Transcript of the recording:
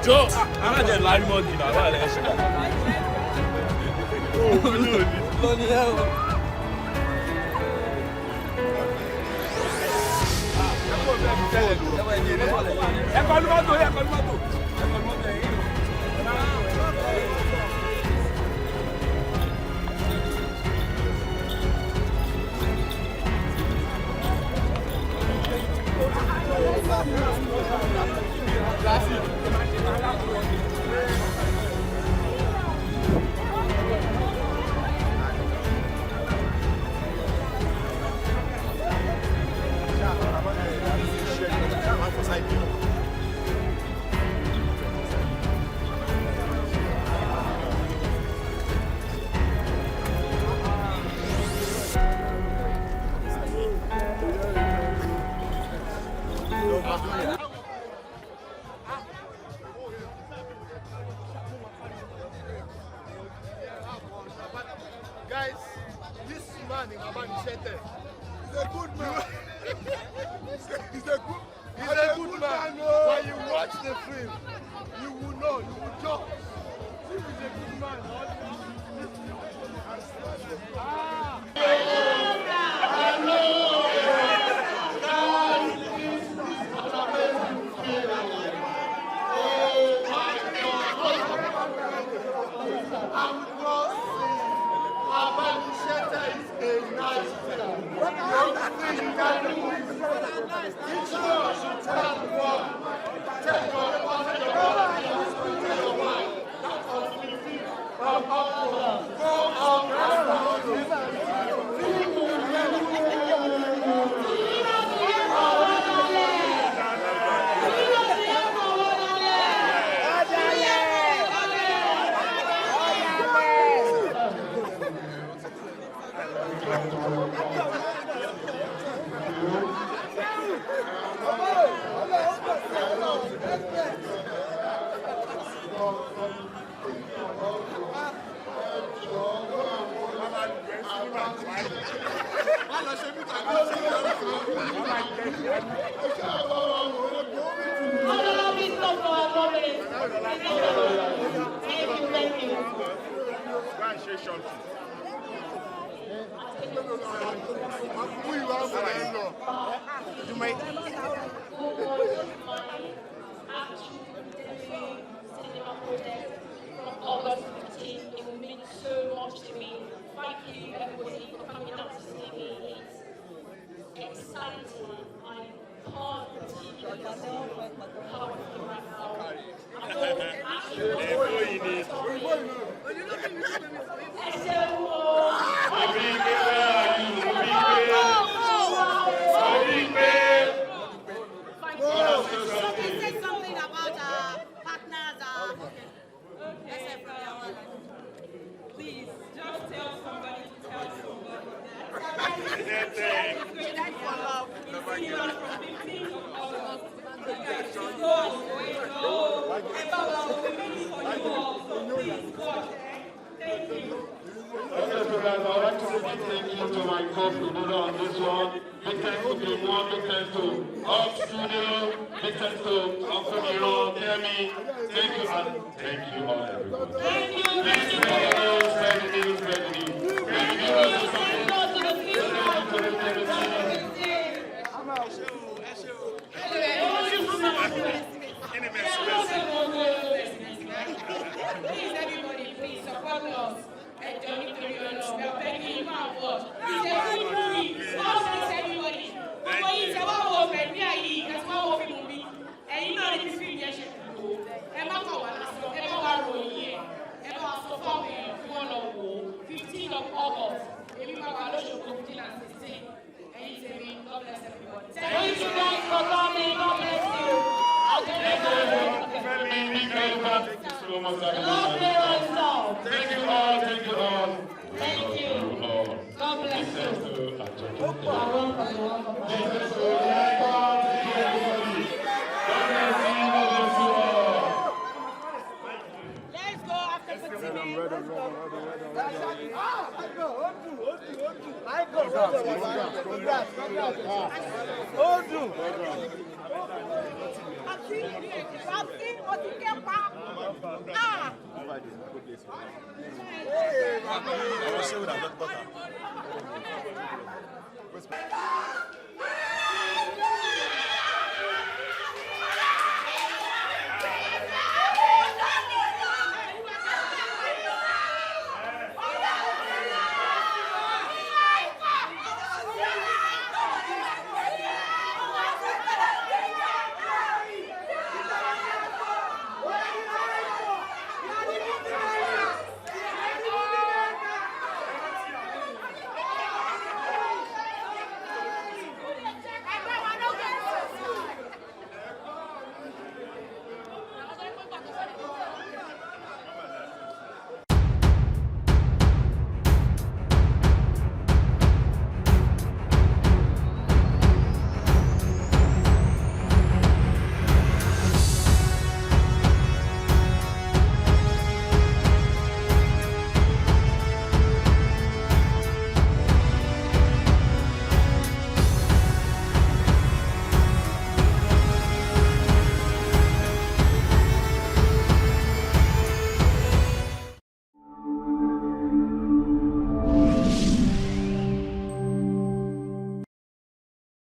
Joe, I'm not just lying more than Guys, this man in Abanisete is a good man. He's a good man. When you watch the film, you will know, you will judge. He's a good man. Abanisete is a nice thing. The only thing you can do is each one should tell one. Take your body, take your mind. That's all we do. Go out August 15th, it will mean so much to me. Thank you, everybody, for coming out to see me. It's exciting. I can't continue myself how I feel right now. Say something about our partners. Please, just tell somebody to tell somebody that. We see you on from 15th of August. Thank you. Okay, guys, I'd like to thank you to my co-promoter on this one. Big thanks to K1, big thanks to Up Studio, big thanks to Uncle Miro, Demi. Thank you, and thank you all, everybody. Thank you. Thank you. Please, everybody, please support us. And don't need to be alone. We are begging you for what? It's a good movie. God bless everybody. But you say, what was it? We are here. That's what we movie. And you know this film, yes, Emma Kawana, Emma Roye, Emma Sophia, 15th of August. Emma Kawana, 15 and 16. And you say, God bless everybody. Thank you guys for coming. God bless you. Thank you so much. Thank you all. Thank you all. Thank you. God bless you. Let's go after 15 minutes. Respect.